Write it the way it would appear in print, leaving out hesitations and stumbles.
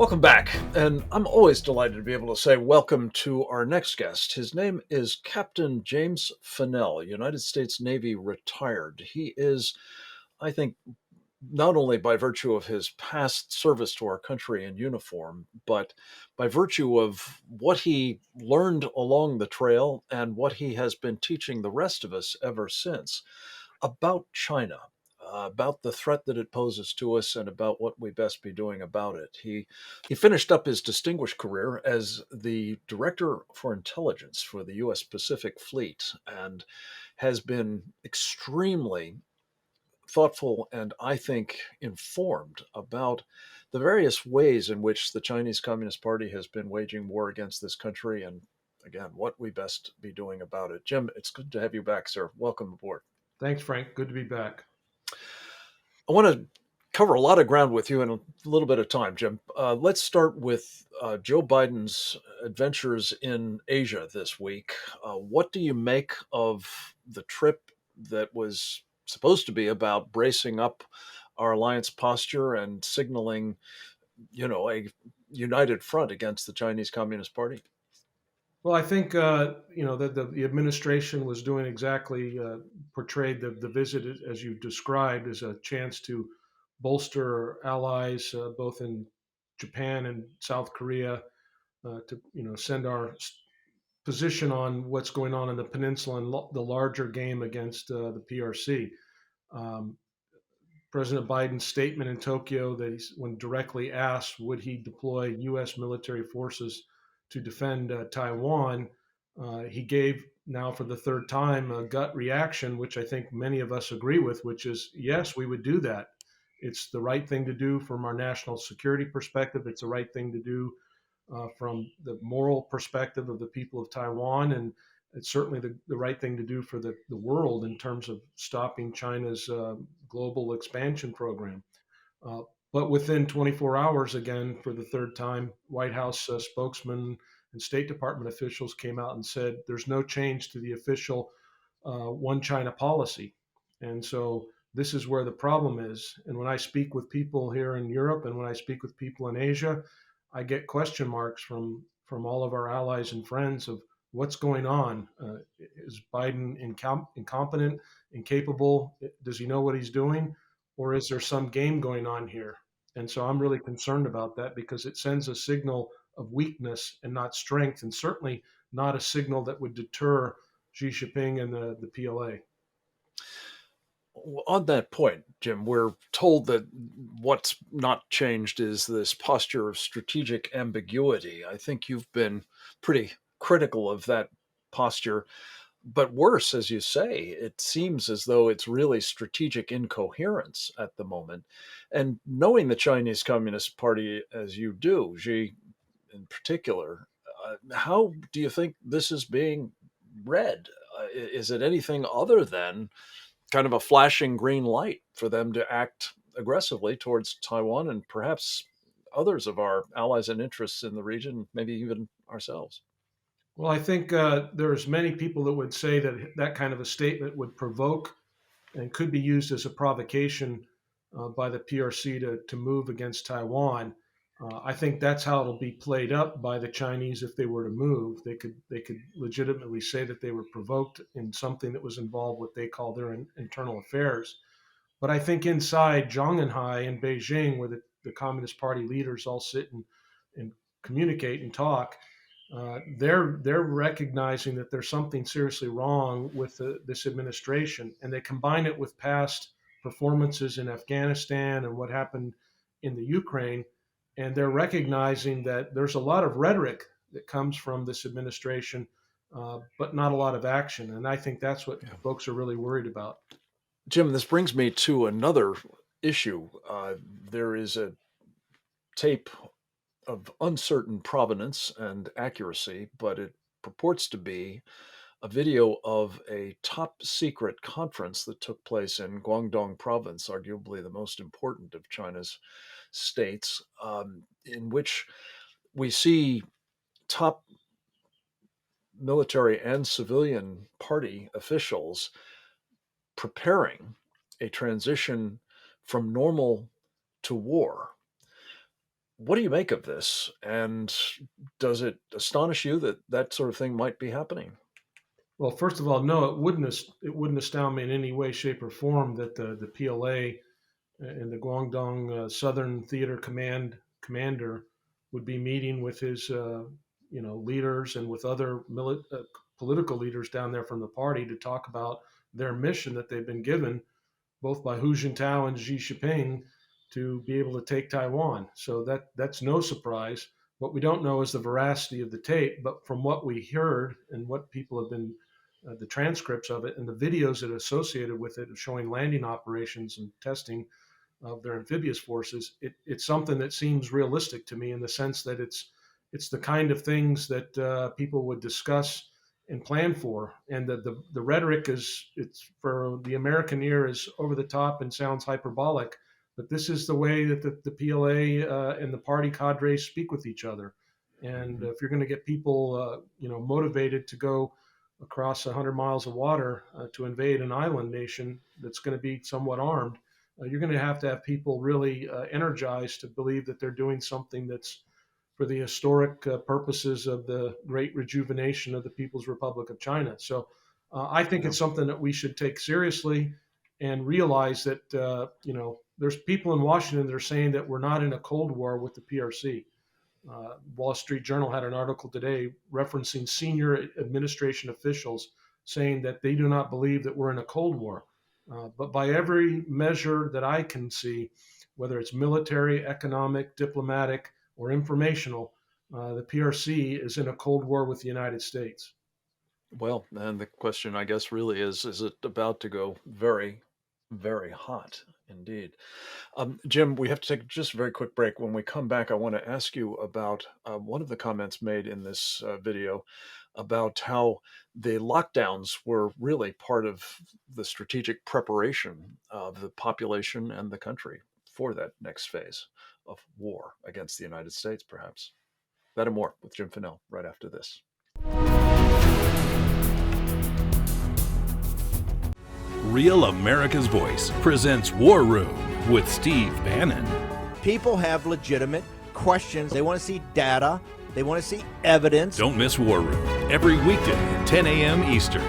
Welcome back, and I'm always delighted to be able to say welcome to our next guest. His name is Captain James Fanell, United States Navy retired. He is, I think, not only by virtue of his past service to our country in uniform, but by virtue of what he learned along the trail and what he has been teaching the rest of us ever since about China, about the threat that it poses to us, and about what we best be doing about it. He finished up his distinguished career as the Director for Intelligence for the U.S. Pacific Fleet and has been extremely thoughtful and, I think, informed about the various ways in which the Chinese Communist Party has been waging war against this country and, again, what we best be doing about it. Jim, it's good to have you back, sir. Welcome aboard. Thanks, Frank. Good to be back. I want to cover a lot of ground with you in a little bit of time, Jim. Let's start with Joe Biden's adventures in Asia this week. What do you make of the trip that was supposed to be about bracing up our alliance posture and signaling, a united front against the Chinese Communist Party? Well, I think that the administration was doing exactly portrayed the visit as you described as a chance to bolster allies both in Japan and South Korea to send our position on what's going on in the peninsula and the larger game against the PRC. Um, President Biden's statement in Tokyo that when directly asked would he deploy U.S. military forces to defend Taiwan, he gave now for the third time a gut reaction, which I think many of us agree with, which is yes, we would do that. It's the right thing to do from our national security perspective. It's the right thing to do from the moral perspective of the people of Taiwan. And it's certainly the right thing to do for the world in terms of stopping China's global expansion program. Uh, but within 24 hours, again, for the third time, White House spokesman and State Department officials came out and said there's no change to the official one China policy. And so this is where the problem is. And when I speak with people here in Europe and when I speak with people in Asia, I get question marks from all of our allies and friends of what's going on. Is Biden incompetent, incapable? Does he know what he's doing? Or is there some game going on here? And so I'm really concerned about that because it sends a signal of weakness and not strength, and certainly not a signal that would deter Xi Jinping and the PLA. On that point, Jim, we're told that what's not changed is this posture of strategic ambiguity. I think you've been pretty critical of that posture. But worse, as you say, it seems as though it's really strategic incoherence at the moment. And knowing the Chinese Communist Party as you do, Xi in particular, how do you think this is being read? Is it anything other than kind of a flashing green light for them to act aggressively towards Taiwan and perhaps others of our allies and interests in the region, maybe even ourselves? Well, I think there's many people that would say that that kind of a statement would provoke and could be used as a provocation by the PRC to move against Taiwan. I think that's how it'll be played up by the Chinese if they were to move. They could legitimately say that they were provoked in something that was involved what they call their internal affairs. But I think inside Zhongnanhai and Beijing, where the Communist Party leaders all sit and communicate and talk, they're recognizing that there's something seriously wrong with this administration, and they combine it with past performances in Afghanistan and what happened in the Ukraine, and they're recognizing that there's a lot of rhetoric that comes from this administration, but not a lot of action, and I think that's what Yeah. folks are really worried about. Jim, this brings me to another issue. There is a tape of uncertain provenance and accuracy, but it purports to be a video of a top secret conference that took place in Guangdong province, arguably the most important of China's states, in which we see top military and civilian party officials preparing a transition from normal to war. What do you make of this? And does it astonish you that that sort of thing might be happening? Well, first of all, no, it wouldn't astound me in any way, shape, or form that the PLA and the Guangdong Southern Theater commander would be meeting with his leaders and with other political leaders down there from the party to talk about their mission that they've been given both by Hu Jintao and Xi Jinping to be able to take Taiwan. So that's no surprise. What we don't know is the veracity of the tape, but from what we heard and what people have been, the transcripts of it and the videos that are associated with it, showing landing operations and testing of their amphibious forces, it's something that seems realistic to me in the sense that it's the kind of things that people would discuss and plan for. And the rhetoric is, it's for the American ear, is over the top and sounds hyperbolic. But this is the way that the PLA and the party cadres speak with each other. And if you're going to get people, motivated to go across 100 miles of water to invade an island nation that's going to be somewhat armed, you're going to have people really energized to believe that they're doing something that's for the historic purposes of the great rejuvenation of the People's Republic of China. So I think Yeah. it's something that we should take seriously and realize that, there's people in Washington that are saying that we're not in a Cold War with the PRC. Wall Street Journal had an article today referencing senior administration officials saying that they do not believe that we're in a Cold War. But by every measure that I can see, whether it's military, economic, diplomatic, or informational, the PRC is in a Cold War with the United States. Well, and the question, I guess, really is it about to go very, very hot indeed? Jim, we have to take just a very quick break. When we come back, I want to ask you about one of the comments made in this video about how the lockdowns were really part of the strategic preparation of the population and the country for that next phase of war against the United States, perhaps. That and more with Jim Fanell right after this. Real America's Voice presents War Room with Steve Bannon. People have legitimate questions. They want to see data. They want to see evidence. Don't miss War Room every weekday at 10 a.m. Eastern